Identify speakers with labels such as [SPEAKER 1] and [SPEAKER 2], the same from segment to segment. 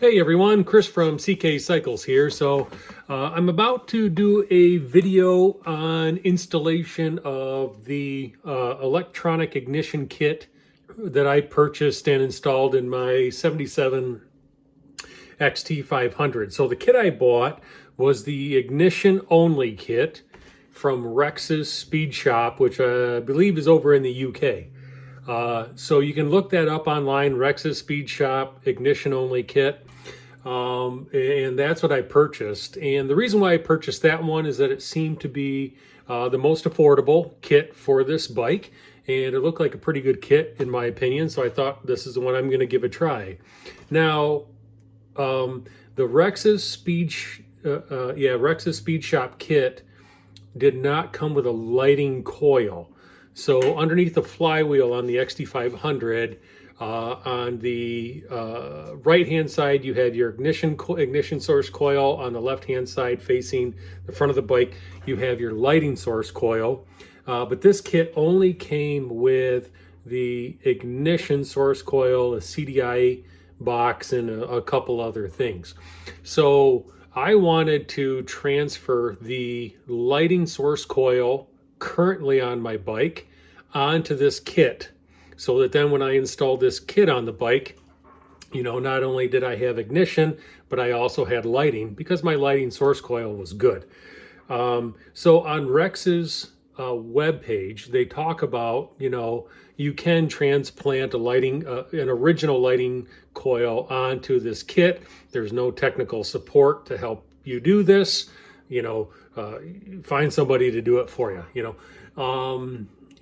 [SPEAKER 1] Hey everyone, Chris from CK Cycles here. I'm about to do a video on installation of the electronic ignition kit that I purchased and installed in my 77 XT500. So the kit I bought was the ignition only kit from Rex's Speed Shop, which I believe is over in the UK. So you can look that up online, Rex's Speed Shop ignition only kit. And that's what I purchased. And the reason why I purchased that one is that it seemed to be the most affordable kit for this bike. And it looked like a pretty good kit in my opinion. So I thought this is the one I'm going to give a try. Now, the Rex's Speed Shop kit did not come with a lighting coil. So underneath the flywheel on the XT500, on the right-hand side, you have your ignition source coil. On the left-hand side, facing the front of the bike, you have your lighting source coil. But this kit only came with the ignition source coil, a CDI box, and a couple other things. So I wanted to transfer the lighting source coil currently on my bike onto this kit, so that then when I installed this kit on the bike, you know, not only did I have ignition, but I also had lighting because my lighting source coil was good. So on Rex's webpage, they talk about, you know, you can transplant an original lighting coil onto this kit. There's no technical support to help you do this. You know, find somebody to do it for you, you know.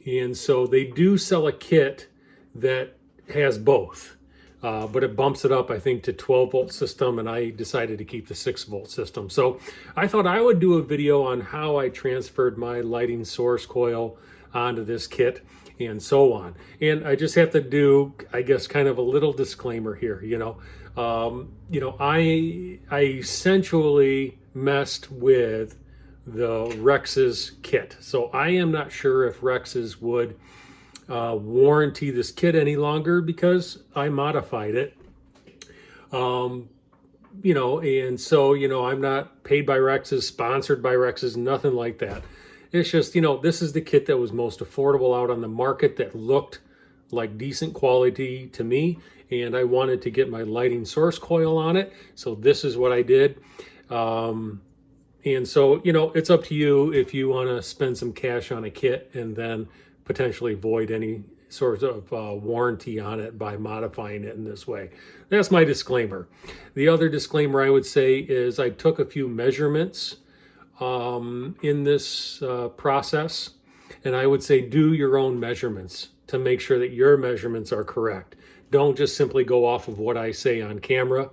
[SPEAKER 1] And so they do sell a kit that has both, but it bumps it up, I think, to 12-volt system, and I decided to keep the 6-volt system. So I thought I would do a video on how I transferred my lighting source coil onto this kit and so on. And I just have to do, I guess, kind of a little disclaimer here, you know. I essentially messed with the Rex's kit. So I am not sure if Rex's would warranty this kit any longer because I modified it. You know, and so, you know, I'm not paid by Rex's, sponsored by Rex's, nothing like that. It's just, you know, this is the kit that was most affordable out on the market that looked like decent quality to me, and I wanted to get my lighting source coil on it. So this is what I did. And so, you know, it's up to you if you want to spend some cash on a kit and then potentially void any sort of warranty on it by modifying it in this way. That's my disclaimer. The other disclaimer I would say is I took a few measurements in this process, and I would say do your own measurements to make sure that your measurements are correct. Don't just simply go off of what I say on camera.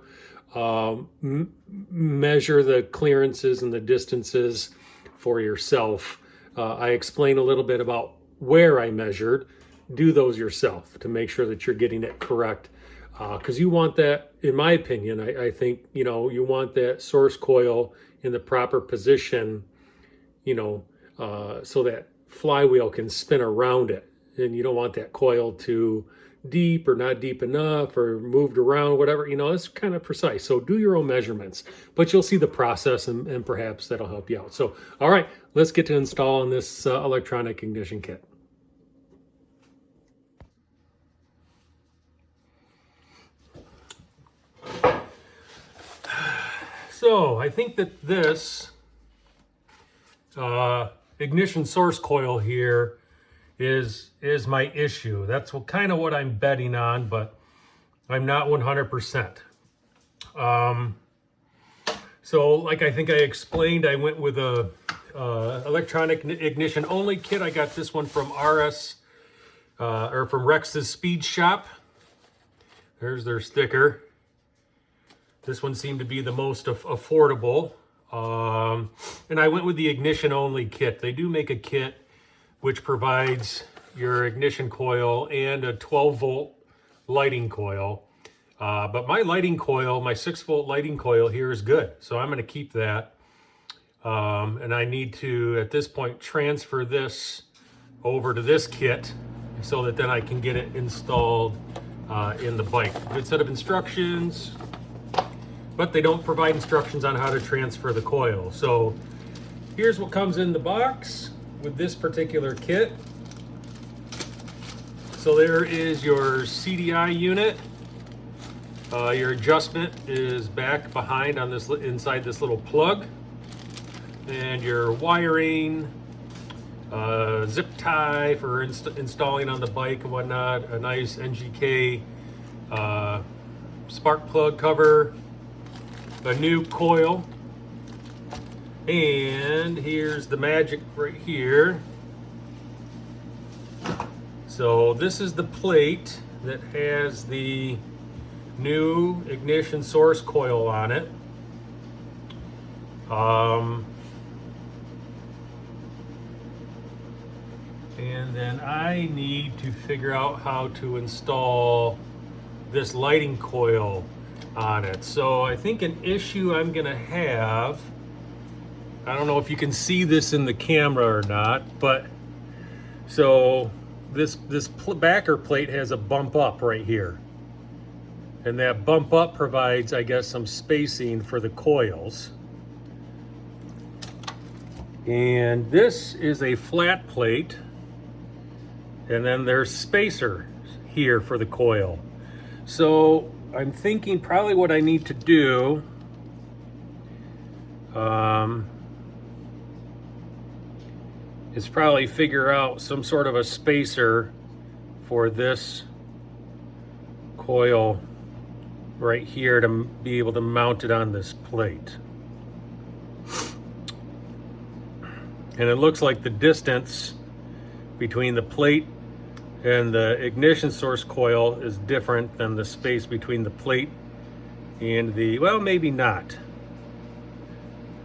[SPEAKER 1] Measure the clearances and the distances for yourself. I explain a little bit about where I measured. Do those yourself to make sure that you're getting it correct, because you want that, in my opinion, I think, you know, you want that source coil in the proper position, you know, so that flywheel can spin around it, and you don't want that coil to deep or not deep enough or moved around, whatever, you know, it's kind of precise. So do your own measurements, but you'll see the process, and perhaps that'll help you out. So, all right, let's get to installing this electronic ignition kit. So I think that this ignition source coil here is my issue. That's kind of what I'm betting on, but I'm not 100%. So like I think I explained, I went with a electronic ignition only kit. I got this one from from Rex's Speed Shop. There's their sticker. This one seemed to be the most affordable. And I went with the ignition only kit. They do make a kit which provides your ignition coil and a 12-volt lighting coil. But my lighting coil, my 6-volt lighting coil here is good. So I'm going to keep that. And I need to, at this point, transfer this over to this kit so that then I can get it installed in the bike. Good set of instructions. but they don't provide instructions on how to transfer the coil. So here's what comes in the box with this particular kit. So there is your CDI unit. Your adjustment is back behind on this inside this little plug, and your wiring, zip tie for installing on the bike and whatnot, a nice NGK spark plug cover, a new coil, and here's the magic right here. So this is the plate that has the new ignition source coil on it. And then I need to figure out how to install this lighting coil on it. So I think an issue I'm gonna have, I don't know if you can see this in the camera or not, but so this backer plate has a bump up right here. And that bump up provides, I guess, some spacing for the coils. And this is a flat plate. And then there's spacer here for the coil. So I'm thinking probably what I need to do is probably figure out some sort of a spacer for this coil right here to be able to mount it on this plate. And it looks like the distance between the plate and the ignition source coil is different than the space between the plate and the, well, maybe not.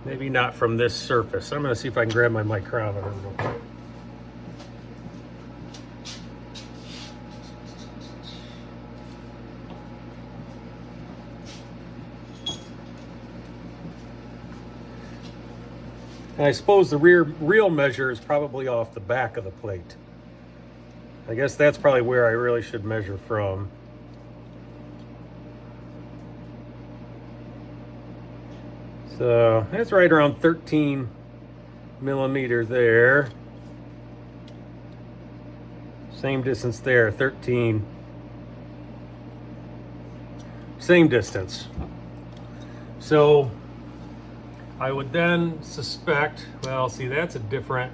[SPEAKER 1] Maybe not from this surface. I'm gonna see if I can grab my micrometer real quick. And I suppose the real measure is probably off the back of the plate. I guess that's probably where I really should measure from. So that's right around 13 millimeter there. Same distance there, 13. Same distance. So I would then suspect, well, see, that's a different,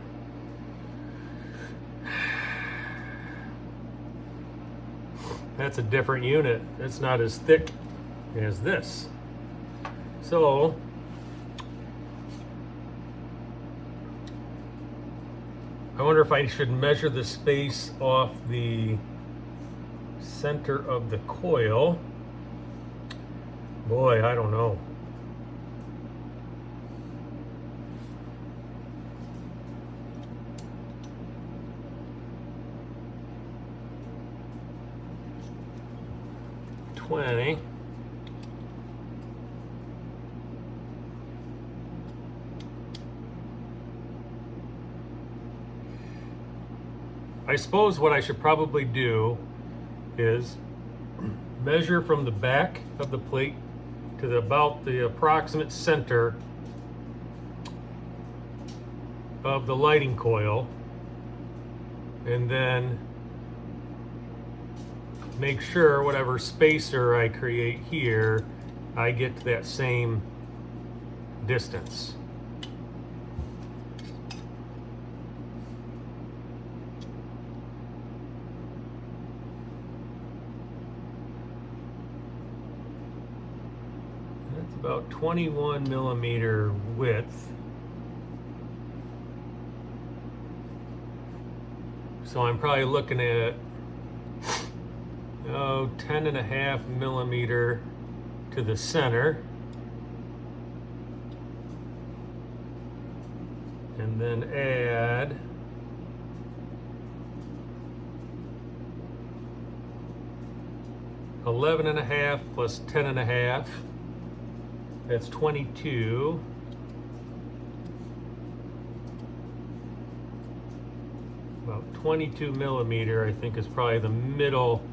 [SPEAKER 1] that's a different unit. It's not as thick as this. So I wonder if I should measure the space off the center of the coil. Boy, I don't know. I suppose what I should probably do is measure from the back of the plate to about the approximate center of the lighting coil, and then make sure whatever spacer I create here, I get to that same distance. That's about 21 millimeter width. So I'm probably looking at 10.5 millimeter to the center, and then add 11.5 plus 10.5. That's 22. About 22 millimeter, I think, is probably the middle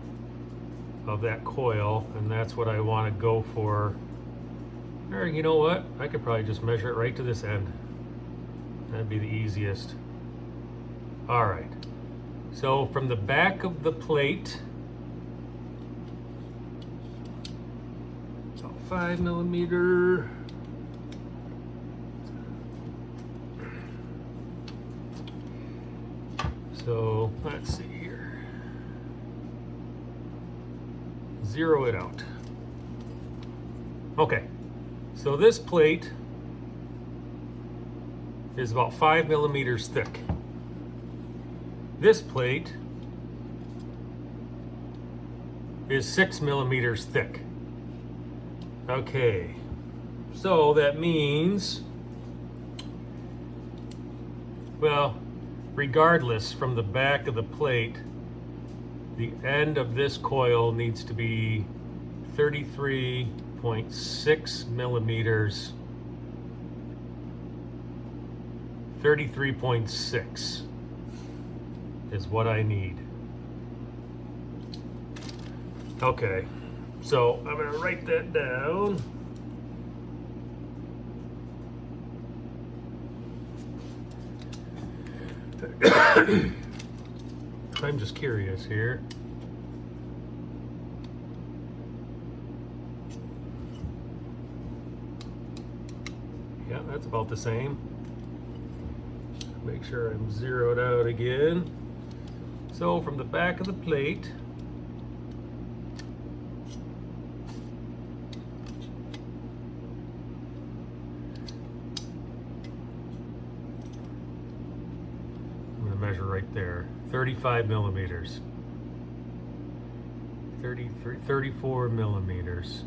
[SPEAKER 1] of that coil, and that's what I want to go for Or you know what? I could probably just measure it right to this end. That'd be the easiest. All right. So from the back of the plate, about 5 millimeter. So let's see here. Zero it out. Okay. So this plate is about 5 millimeters thick. This plate is 6 millimeters thick. Okay, so that means, well, regardless, from the back of the plate, the end of this coil needs to be 33.6 millimeters. 33.6 is what I need. Okay, so I'm gonna write that down. I'm just curious here. Yeah, that's about the same. Make sure I'm zeroed out again. So from the back of the plate, I'm going to measure right there, 35 millimeters, 34 millimeters.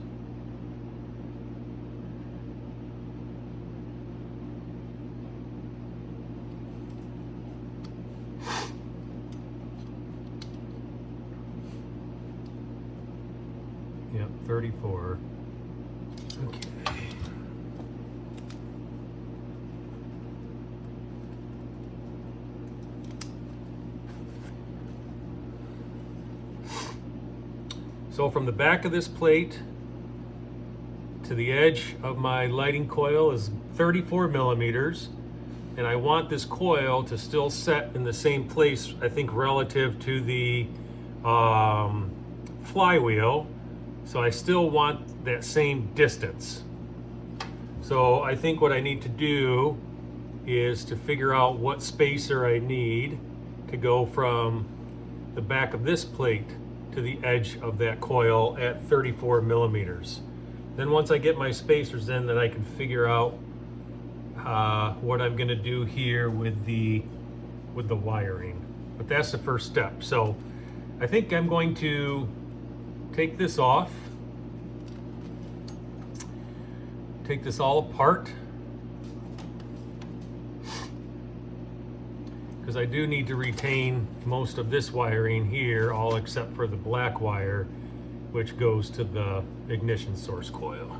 [SPEAKER 1] Yep, 34. Okay. So from the back of this plate to the edge of my lighting coil is 34 millimeters. And I want this coil to still set in the same place, I think, relative to the flywheel. So I still want that same distance. So I think what I need to do is to figure out what spacer I need to go from the back of this plate to the edge of that coil at 34 millimeters. Then once I get my spacers in, then I can figure out what I'm gonna do here with the wiring. But that's the first step. So I think I'm going to take this off, take this all apart, because I do need to retain most of this wiring here, all except for the black wire, which goes to the ignition source coil.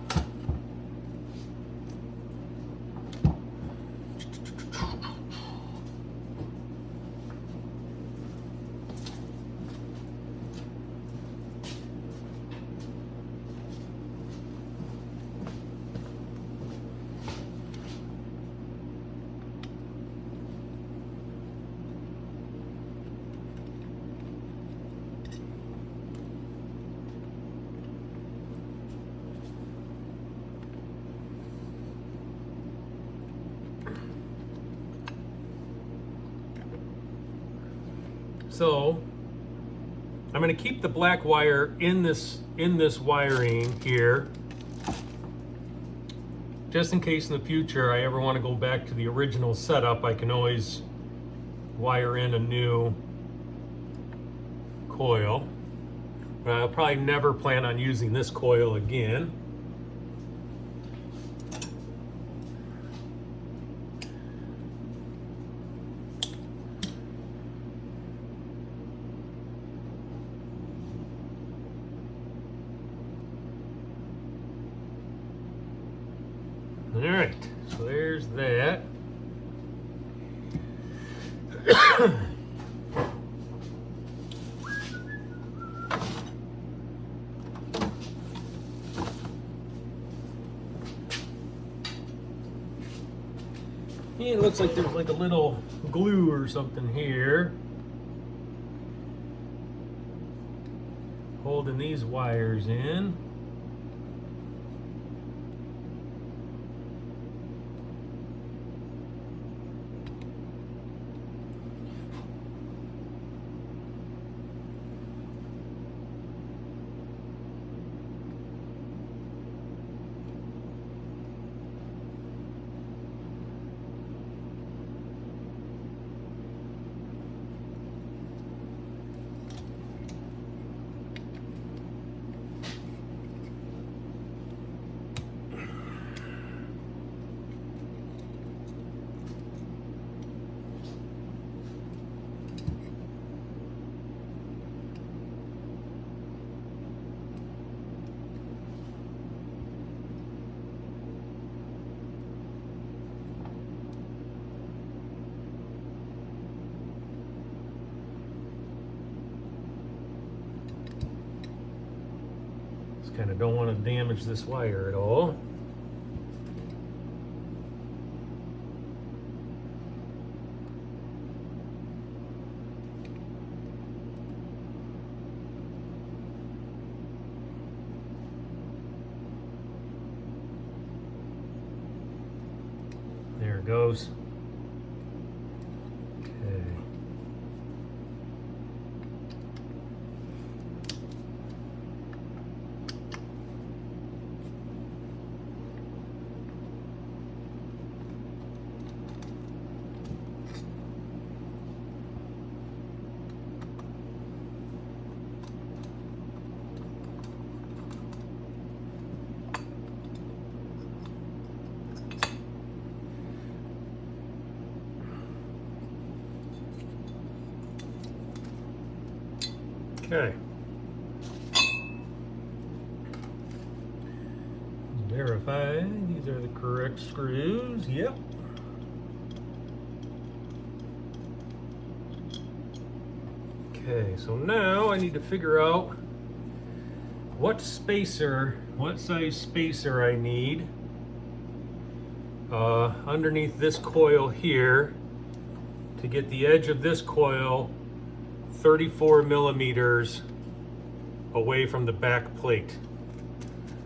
[SPEAKER 1] So I'm going to keep the black wire in this wiring here, just in case in the future I ever want to go back to the original setup. I can always wire in a new coil, but I'll probably never plan on using this coil again. All right, so there's that. Yeah, it looks like there's like a little glue or something here holding these wires in. Kind of don't want to damage this wire at all. There it goes. Okay. Okay. Verify these are the correct screws. Yep. Okay, so now I need to figure out what size spacer I need underneath this coil here to get the edge of this coil 34 millimeters away from the back plate.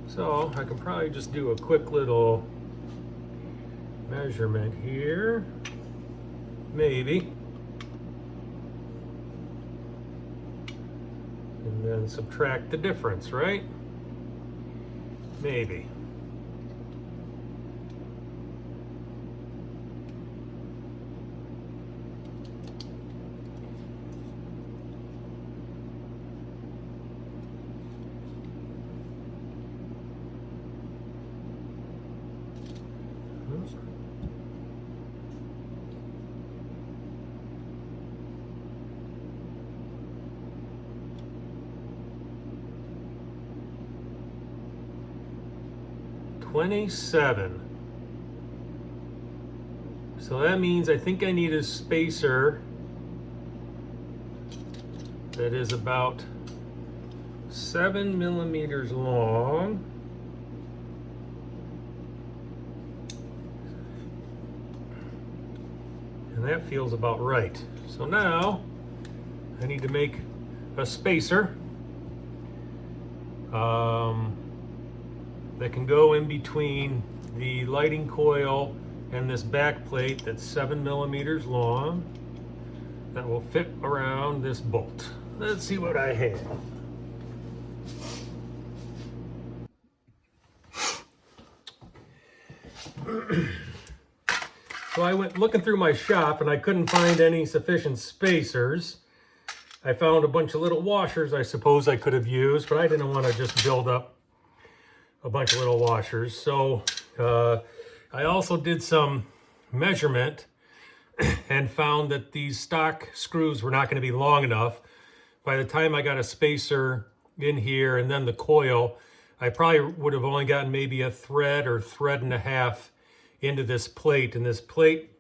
[SPEAKER 1] So I can probably just do a quick little measurement here, maybe, and then subtract the difference, right? Maybe. $27. So that means I think I need a spacer that is about 7 millimeters long. And that feels about right. So now I need to make a spacer that can go in between the lighting coil and this back plate that's 7 millimeters long that will fit around this bolt. Let's see what I have. So I went looking through my shop and I couldn't find any sufficient spacers. I found a bunch of little washers I suppose I could have used, but I didn't want to just build up a bunch of little washers. So I also did some measurement and found that these stock screws were not going to be long enough. By the time I got a spacer in here and then the coil, I probably would have only gotten maybe a thread or thread and a half into this plate. And this plate,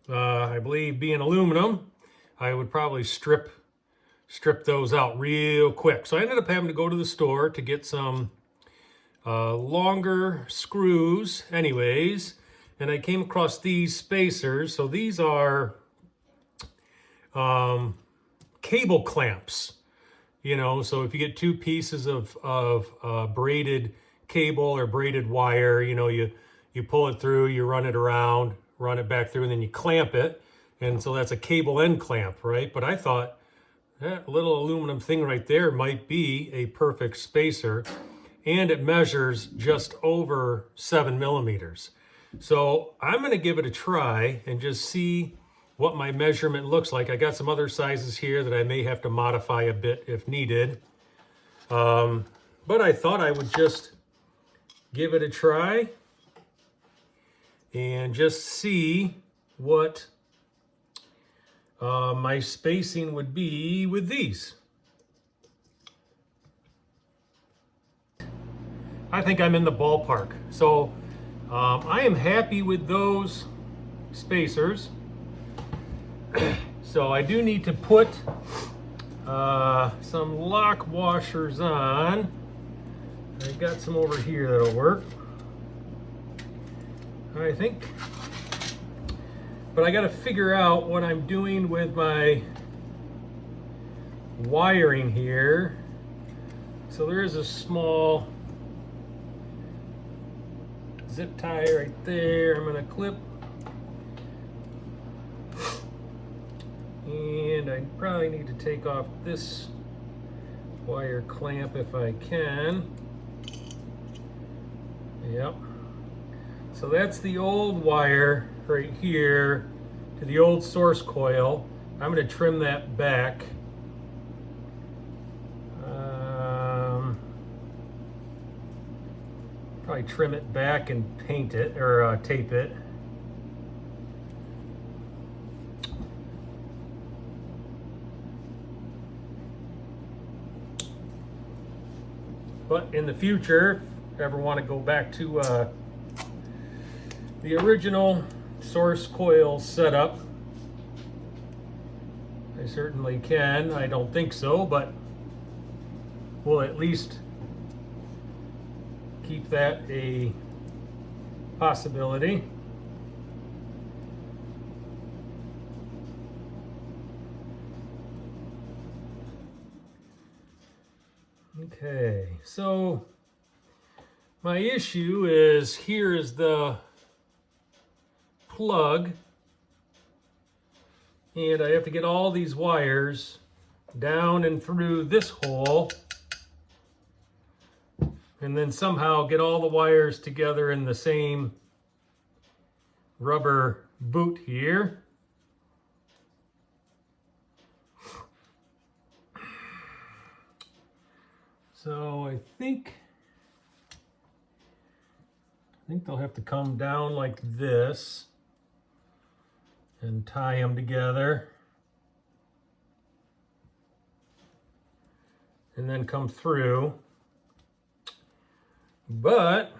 [SPEAKER 1] I believe being aluminum, I would probably strip those out real quick. So I ended up having to go to the store to get some longer screws anyways, and I came across these spacers. So these are cable clamps, you know, so if you get two pieces of braided cable or braided wire, you know, you pull it through, you run it around, run it back through, and then you clamp it. And so that's a cable end clamp, right? But I thought that little aluminum thing right there might be a perfect spacer, and it measures just over 7 millimeters. So I'm going to give it a try and just see what my measurement looks like. I got some other sizes here that I may have to modify a bit if needed. But I thought I would just give it a try and just see what my spacing would be with these. I think I'm in the ballpark. So I am happy with those spacers. So I do need to put some lock washers on. I got some over here that'll work, I think. But I got to figure out what I'm doing with my wiring here. So there is a small zip tie right there. I'm going to clip. And I probably need to take off this wire clamp if I can. Yep. So that's the old wire right here to the old source coil. I'm going to trim that back. Probably trim it back and paint it, or tape it. But in the future, if I ever want to go back to the original source coil setup, I certainly can. I don't think so, but we'll at least keep that a possibility. Okay, so my issue is here is the plug, and I have to get all these wires down and through this hole, and then somehow get all the wires together in the same rubber boot here. So I think they'll have to come down like this and tie them together, and then come through. But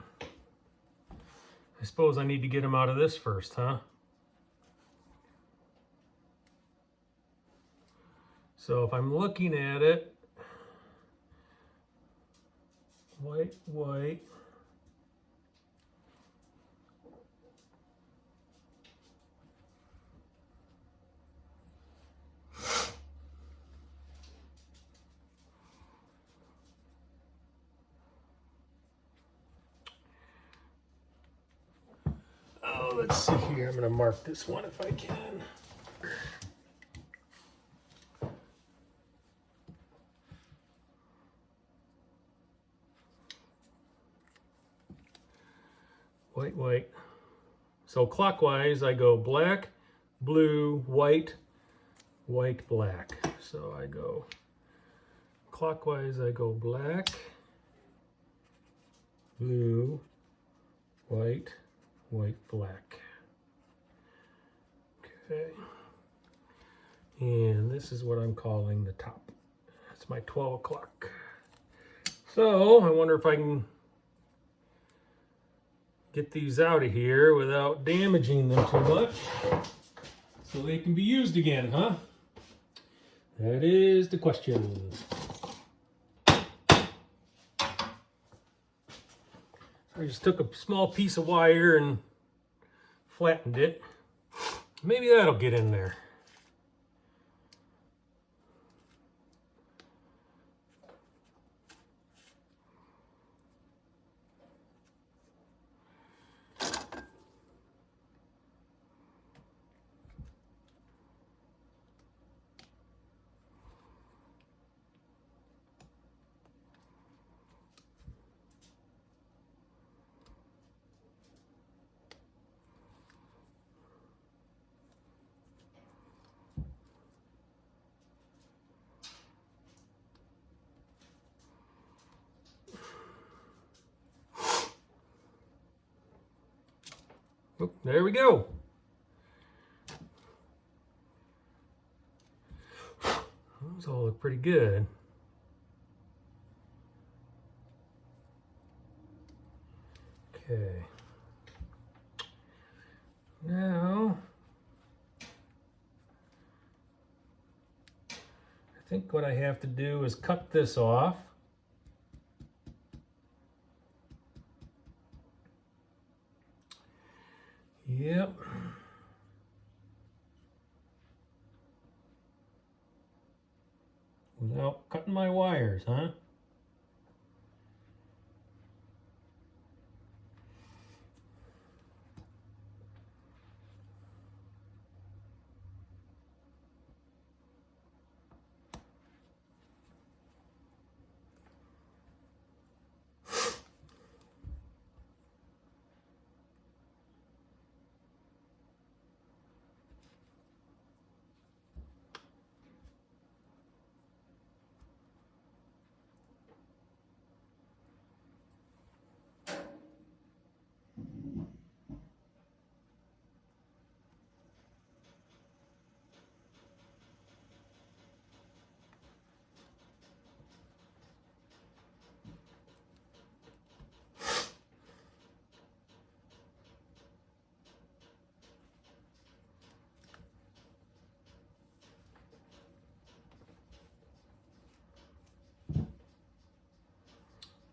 [SPEAKER 1] I suppose I need to get them out of this first, huh? So if I'm looking at it, white, white. Oh, let's see here. I'm going to mark this one if I can. White, white. So clockwise, I go black, blue, white, white, black. So I go clockwise, I go black, blue, white, white, black. Okay. And this is what I'm calling the top. That's my 12 o'clock. So I wonder if I can get these out of here without damaging them too much, so they can be used again, huh? That is the question. So I just took a small piece of wire and flattened it. Maybe that'll get in there. Oop, there we go. Those all look pretty good. Okay. Now, I think what I have to do is cut this off. Yep. Without cutting my wires, huh?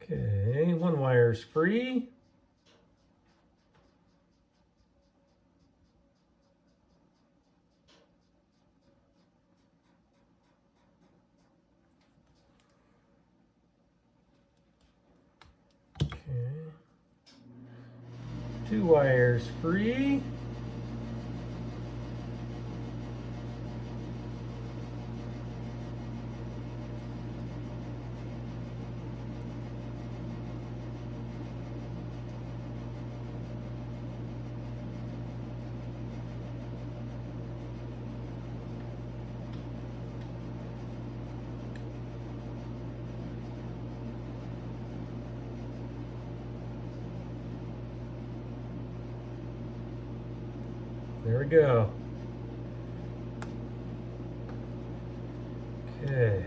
[SPEAKER 1] Okay, one wire's free. Okay. Two wires free. There we go. Okay.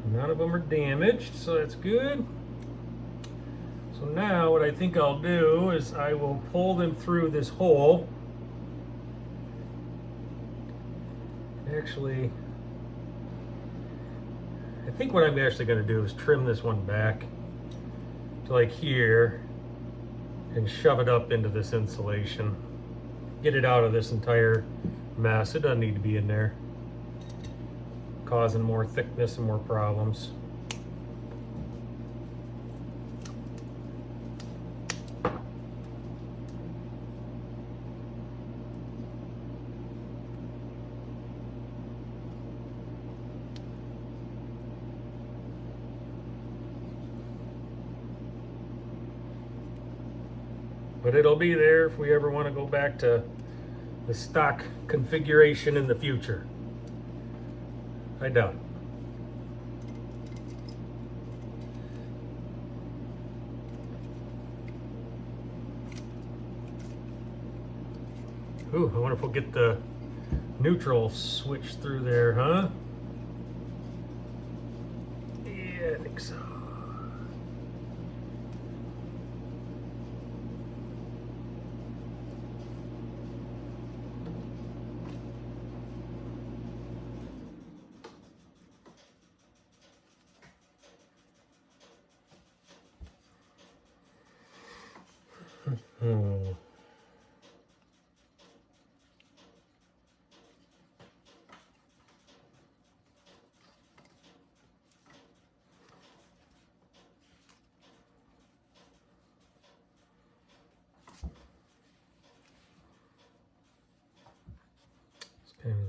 [SPEAKER 1] None of them are damaged, so that's good. So now what I think I'll do is I will pull them through this hole. Actually, I think what I'm actually going to do is trim this one back to like here and shove it up into this insulation. Get it out of this entire mess. It doesn't need to be in there, causing more thickness and more problems. But it'll be there if we ever want to go back to the stock configuration in the future. I doubt it. Ooh, I wonder if we'll get the neutral switch through there, huh? Yeah, I think so.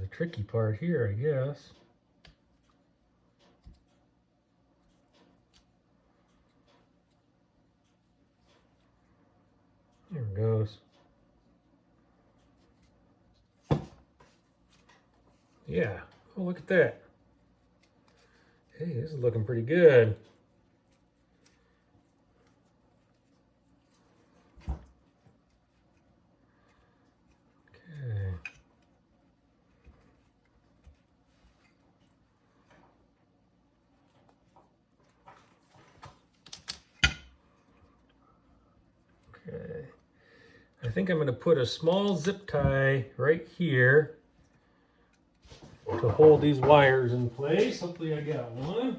[SPEAKER 1] the tricky part here, I guess. There it goes. Yeah. Oh, look at that. Hey, this is looking pretty good. Okay. Okay. I think I'm going to put a small zip tie right here to hold these wires in place. Hopefully I got one.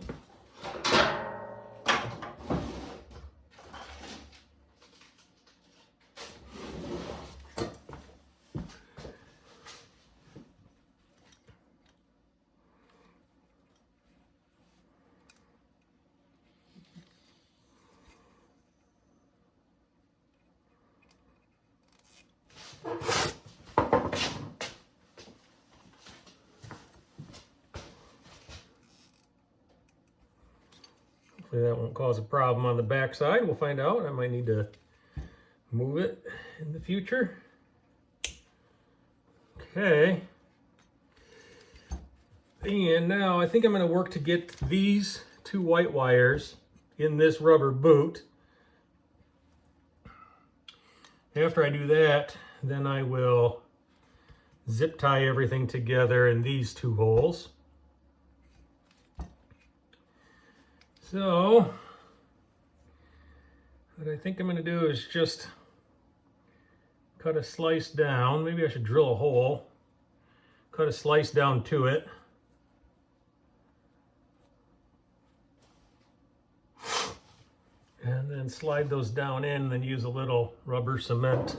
[SPEAKER 1] Hopefully that won't cause a problem on the back side. We'll find out. I might need to move it in the future. Okay. And now I think I'm going to work to get these two white wires in this rubber boot. After I do that, then I will zip tie everything together in these two holes. So, what I think I'm going to do is just cut a slice down. Maybe I should drill a hole. Cut a slice down to it. And then slide those down in and then use a little rubber cement.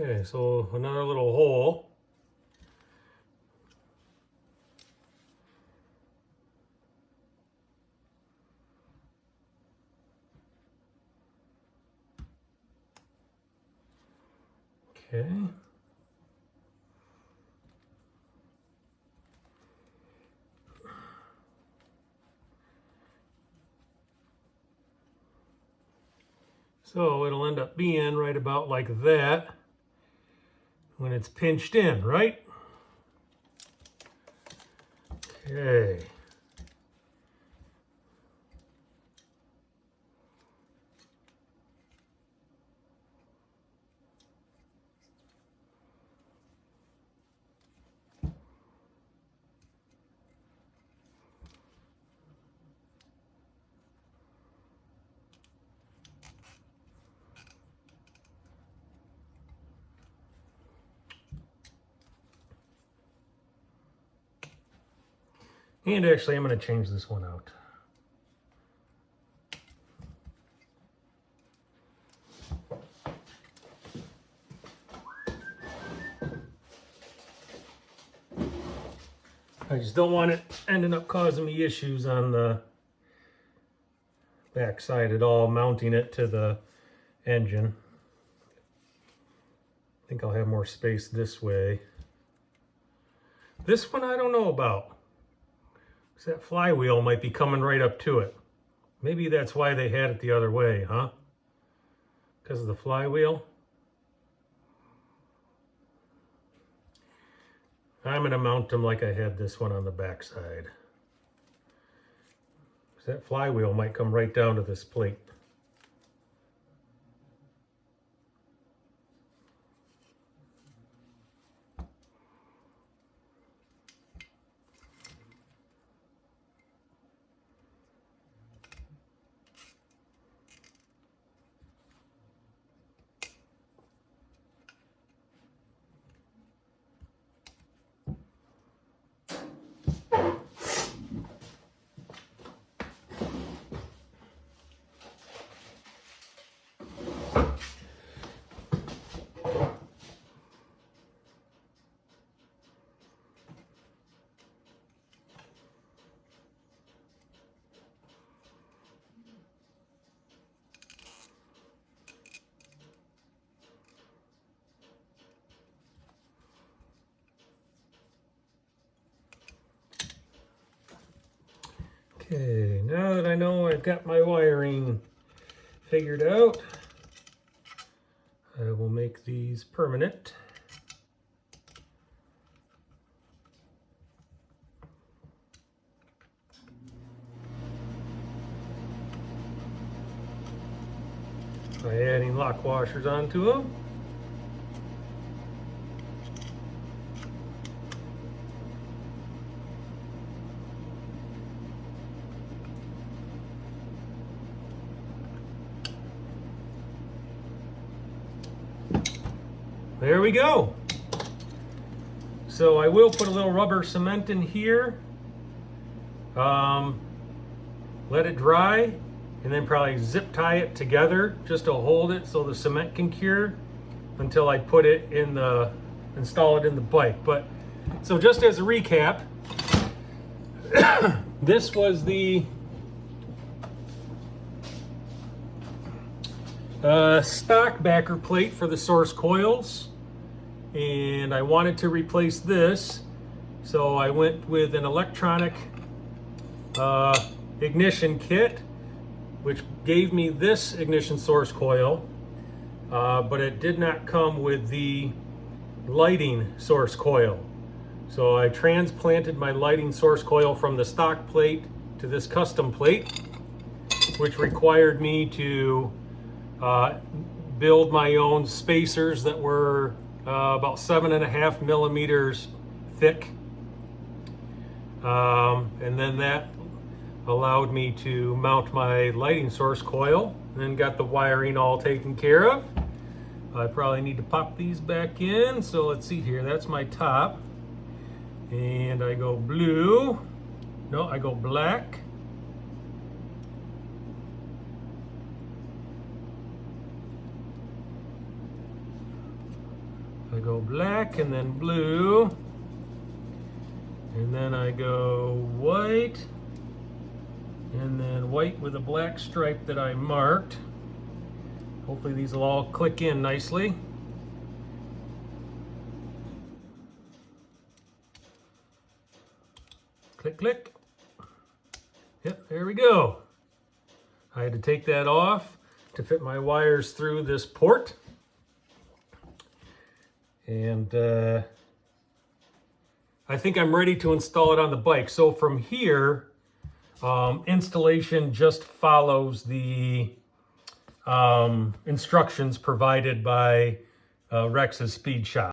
[SPEAKER 1] Okay, so another little hole. Okay. So it'll end up being right about like that when it's pinched in, right? Okay. And actually, I'm going to change this one out. I just don't want it ending up causing me issues on the back side at all, mounting it to the engine. I think I'll have more space this way. This one I don't know about. That flywheel might be coming right up to it. Maybe that's why they had it the other way, huh? Because of the flywheel? I'm going to mount them like I had this one on the back side. That flywheel might come right down to this plate. Okay, now that I know I've got my wiring figured out, I will make these permanent. By adding lock washers onto them. There we go. So I will put a little rubber cement in here, let it dry, and then probably zip tie it together just to hold it so the cement can cure until I put it in the, install it in the bike. But so just as a recap, this was the stock backer plate for the source coils, and I wanted to replace this, so I went with an electronic ignition kit, which gave me this ignition source coil, but it did not come with the lighting source coil. So I transplanted my lighting source coil from the stock plate to this custom plate, which required me to build my own spacers that were about 7.5 millimeters thick. And then that allowed me to mount my lighting source coil, and then got the wiring all taken care of. I probably need to pop these back in. So let's see here, that's my top. And I go blue. No, I go black. I go black and then blue. And then I go white. And then white with a black stripe that I marked. Hopefully these will all click in nicely. Click, click. Yep, there we go. I had to take that off to fit my wires through this port. And I think I'm ready to install it on the bike. So from here, installation just follows the instructions provided by Rex's Speed Shop.